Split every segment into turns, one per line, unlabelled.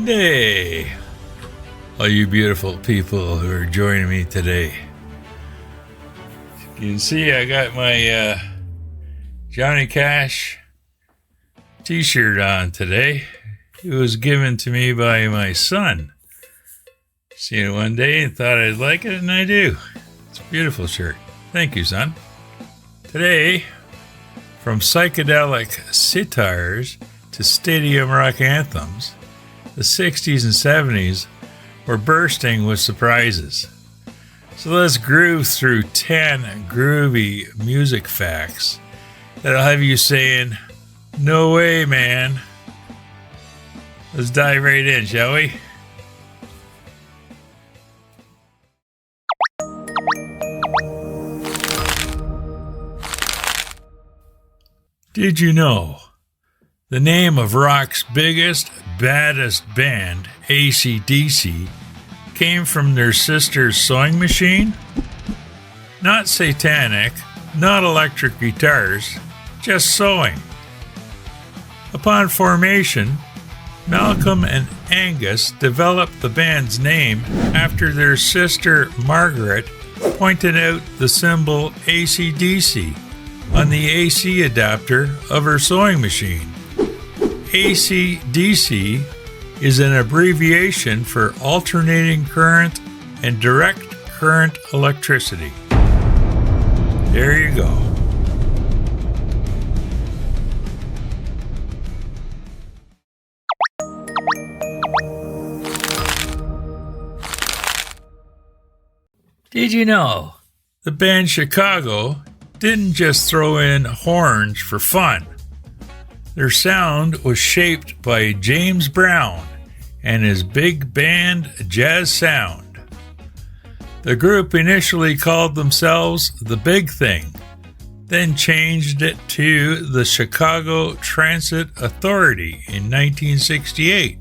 Day, all you beautiful people who are joining me today. You can see I got my Johnny Cash t-shirt on today. It was given to me by my son. Seen it one day and thought I'd like it, and I do. It's a beautiful shirt. Thank you, son. Today, from psychedelic sitars to stadium rock anthems, the 60s and 70s were bursting with surprises. So let's groove through 10 groovy music facts that'll have you saying, "No way, man." Let's dive right in, shall we? Did you know the name of rock's biggest, baddest band, AC/DC, came from their sister's sewing machine? Not satanic, not electric guitars, just sewing. Upon formation, Malcolm and Angus developed the band's name after their sister Margaret pointed out the symbol AC/DC on the AC adapter of her sewing machine. AC/DC is an abbreviation for alternating current and direct current electricity. There you go. Did you know the band Chicago didn't just throw in horns for fun? Their sound was shaped by James Brown and his big band jazz sound. The group initially called themselves The Big Thing, then changed it to the Chicago Transit Authority in 1968,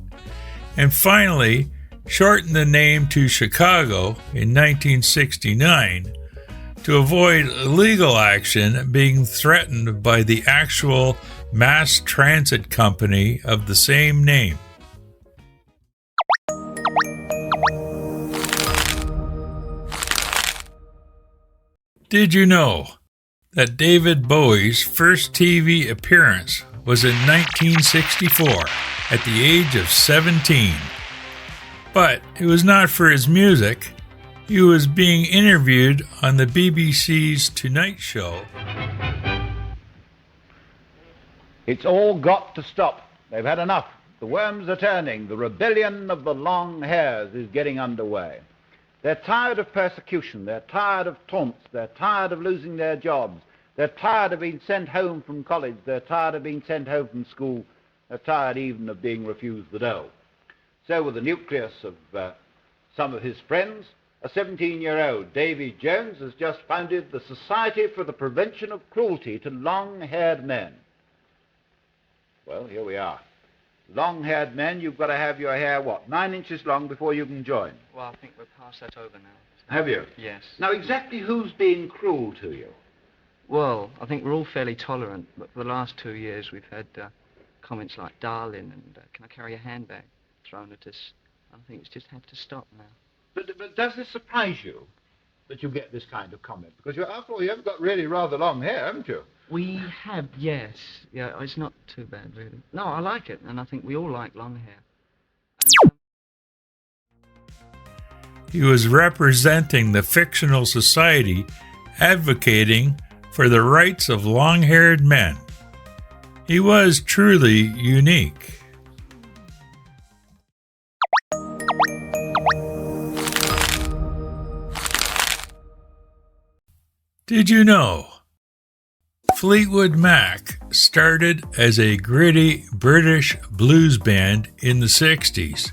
and finally shortened the name to Chicago in 1969 to avoid legal action being threatened by the actual mass transit company of the same name. Did you know that David Bowie's first TV appearance was in 1964 at the age of 17? But it was not for his music. He was being interviewed on the BBC's Tonight Show.
It's all got to stop. They've had enough. The worms are turning. The rebellion of the long hairs is getting underway. They're tired of persecution. They're tired of taunts. They're tired of losing their jobs. They're tired of being sent home from college. They're tired of being sent home from school. They're tired even of being refused the dough. So with the nucleus of some of his friends, a 17-year-old, Davy Jones, has just founded the Society for the Prevention of Cruelty to Long-Haired Men. Well, here we are. Long-haired men, you've got to have your hair, 9 inches long before you can join?
Well, I think we're past that over now.
Have you?
Yes.
Now, exactly who's being cruel to you?
Well, I think we're all fairly tolerant, but for the last 2 years we've had comments like "darling" and "can I carry a handbag" thrown at us. I think it's just had to stop now.
But does this surprise you that you get this kind of comment? Because after all, you have got really rather long hair, haven't you?
We have, yes. Yeah, it's not too bad, really. No, I like it, and I think we all like long hair.
He was representing the fictional society advocating for the rights of long-haired men. He was truly unique. Did you know Fleetwood Mac started as a gritty British blues band in the 60s?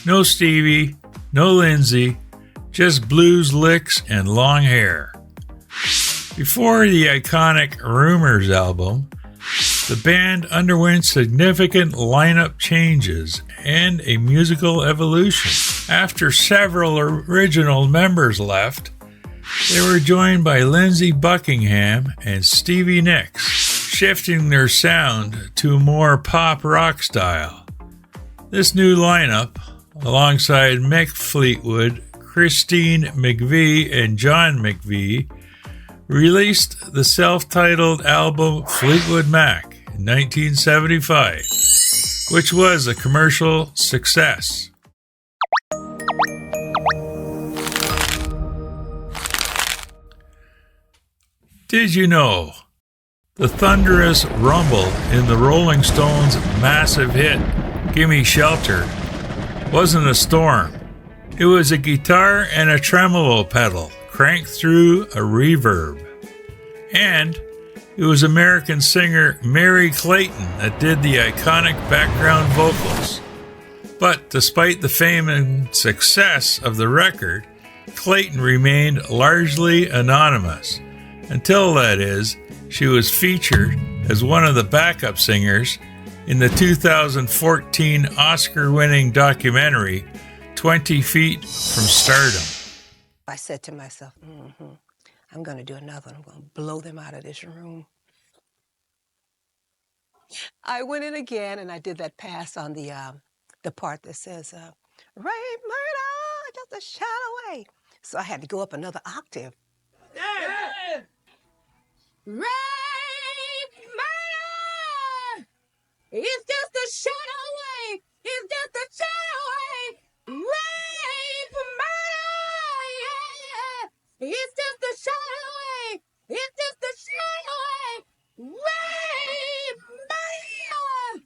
No Stevie, no Lindsay, just blues licks and long hair. Before the iconic Rumours album, the band underwent significant lineup changes and a musical evolution. After several original members left, they were joined by Lindsey Buckingham and Stevie Nicks, shifting their sound to a more pop rock style. This new lineup, alongside Mick Fleetwood, Christine McVie, and John McVie, released the self-titled album Fleetwood Mac in 1975, which was a commercial success. Did you know the thunderous rumble in the Rolling Stones' massive hit, Gimme Shelter, wasn't a storm? It was a guitar and a tremolo pedal cranked through a reverb. And it was American singer Mary Clayton that did the iconic background vocals. But despite the fame and success of the record, Clayton remained largely anonymous. Until, that is, she was featured as one of the backup singers in the 2014 Oscar-winning documentary 20 Feet from Stardom.
I said to myself, I'm going to do another one. I'm going to blow them out of this room. I went in again and I did that pass on the part that says, rape, murder, just a shot away. So I had to go up another octave. Yeah. Rape, murder, it's just a shot away. It's just a shot away. Rape, murder, yeah. It's just a shot away. It's just a shot away. Rape, murder,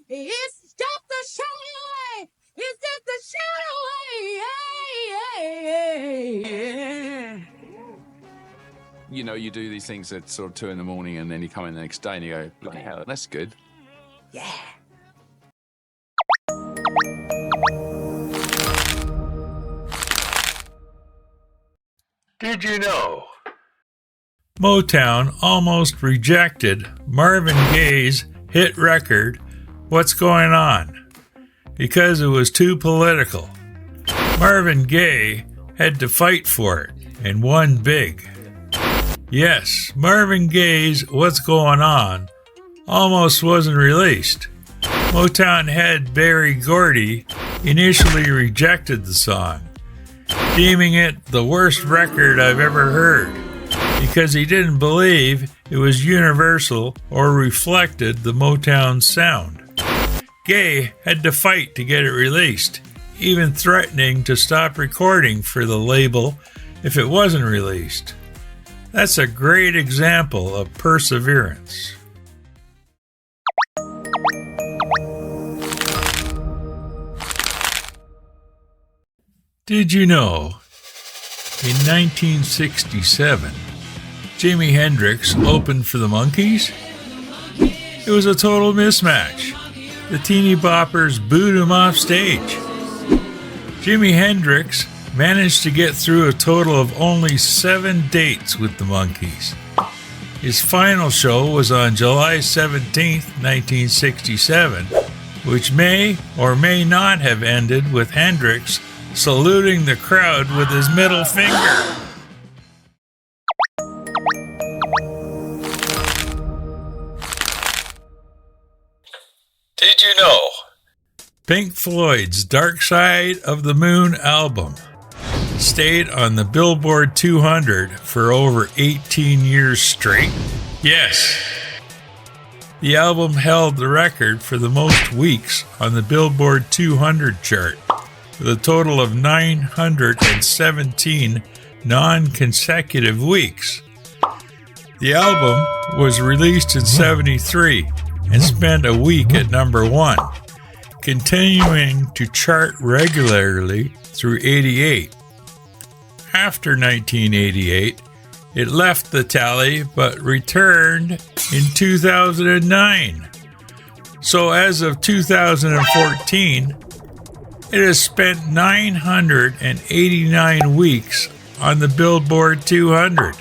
it's just a shot away. It's just a shot away. Yeah.
You know, you do these things at sort of 2 a.m, and then you come in the next day and you go, bloody hell, that's good.
Yeah.
Did you know Motown almost rejected Marvin Gaye's hit record, What's Going On, because it was too political? Marvin Gaye had to fight for it and won big. Yes, Marvin Gaye's What's Going On almost wasn't released. Motown head Berry Gordy initially rejected the song, deeming it the worst record I've ever heard, because he didn't believe it was universal or reflected the Motown sound. Gaye had to fight to get it released, even threatening to stop recording for the label if it wasn't released. That's a great example of perseverance. Did you know, in 1967, Jimi Hendrix opened for the Monkees? It was a total mismatch. The teeny boppers booed him off stage. Jimi Hendrix managed to get through a total of only 7 dates with the Monkees. His final show was on July 17, 1967, which may or may not have ended with Hendrix saluting the crowd with his middle finger. Did you know Pink Floyd's Dark Side of the Moon album stayed on the Billboard 200 for over 18 years straight? Yes. The album held the record for the most weeks on the Billboard 200 chart, with a total of 917 non-consecutive weeks. The album was released in '73 and spent a week at number 1, continuing to chart regularly through '88. After 1988, it left the tally but returned in 2009. So as of 2014, it has spent 989 weeks on the Billboard 200.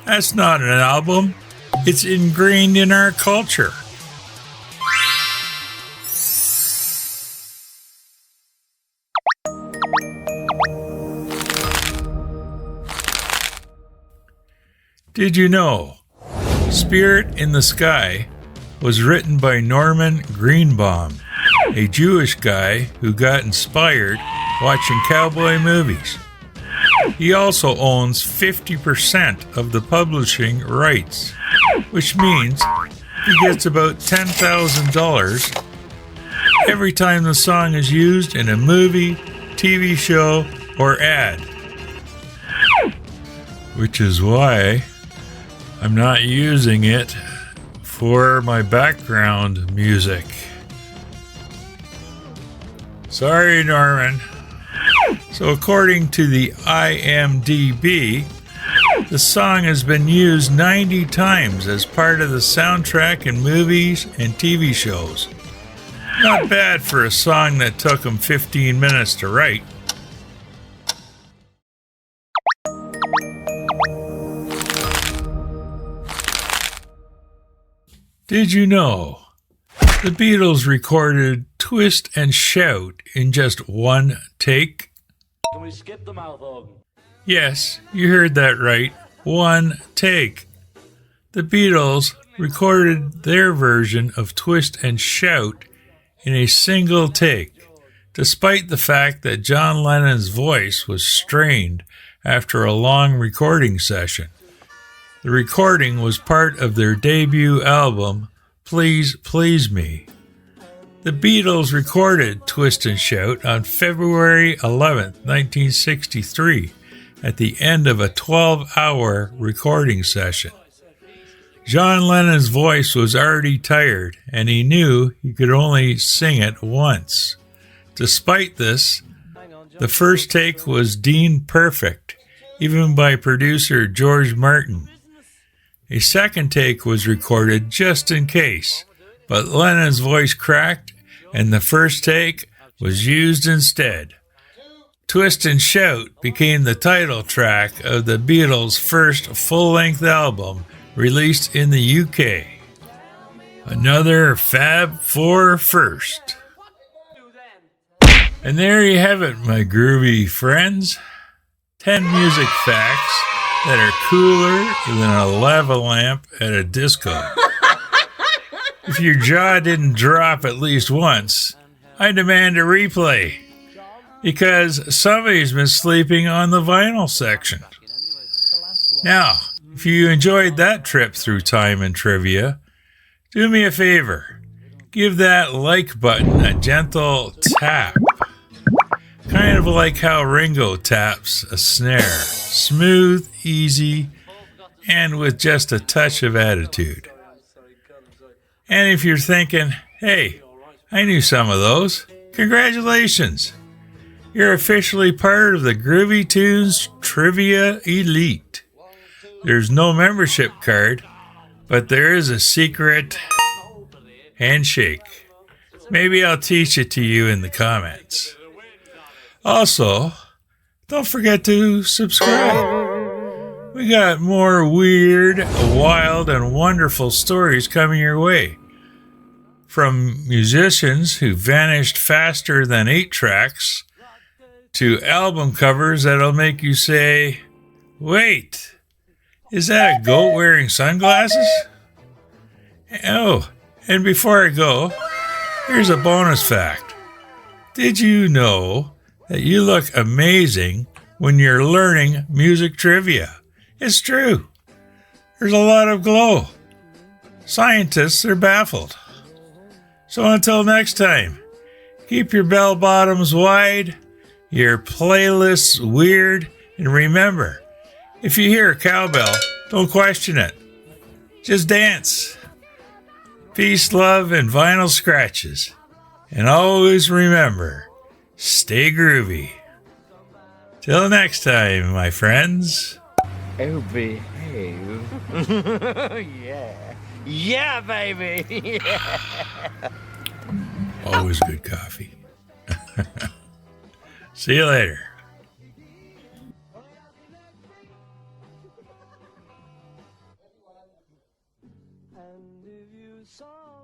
That's not an album. It's ingrained in our culture. Did you know Spirit in the Sky was written by Norman Greenbaum? a Jewish guy who got inspired watching cowboy movies. He also owns 50% of the publishing rights, which means he gets about $10,000 every time the song is used in a movie, TV show, or ad. Which is why I'm not using it for my background music. Sorry, Norman. So according to the IMDb, the song has been used 90 times as part of the soundtrack in movies and TV shows. Not bad for a song that took him 15 minutes to write. Did you know the Beatles recorded Twist and Shout in just one take?
Can we skip the mouth organ?
Yes, you heard that right. One take. The Beatles recorded their version of Twist and Shout in a single take, despite the fact that John Lennon's voice was strained after a long recording session. The recording was part of their debut album, Please Please Me. The Beatles recorded Twist and Shout on February 11, 1963, at the end of a 12-hour recording session. John Lennon's voice was already tired, and he knew he could only sing it once. Despite this, the first take was deemed perfect, even by producer George Martin. A second take was recorded just in case, but Lennon's voice cracked, and the first take was used instead. Twist and Shout became the title track of the Beatles' first full-length album, released in the UK. Another Fab Four first. And there you have it, my groovy friends. 10 music facts that are cooler than a lava lamp at a disco. If your jaw didn't drop at least once, I demand a replay, because somebody's been sleeping on the vinyl section. Now, if you enjoyed that trip through time and trivia, do me a favor. Give that like button a gentle tap. Kind of like how Ringo taps a snare. Smooth, easy, and with just a touch of attitude. And if you're thinking, hey, I knew some of those, congratulations. You're officially part of the Groovy Tunes Trivia Elite. There's no membership card, but there is a secret handshake. Maybe I'll teach it to you in the comments. Also, don't forget to subscribe. We got more weird, wild, and wonderful stories coming your way. From musicians who vanished faster than 8 tracks, to album covers that'll make you say, wait, is that a goat wearing sunglasses? Oh, and before I go, here's a bonus fact. Did you know that you look amazing when you're learning music trivia? It's true. There's a lot of glow. Scientists are baffled. So until next time, keep your bell bottoms wide, your playlists weird, and remember, if you hear a cowbell, don't question it. Just dance. Peace, love, and vinyl scratches. And always remember, stay groovy. Till next time, my friends.
Oh, behave. Yeah. Yeah, baby.
Always good coffee. See you later.
And if you saw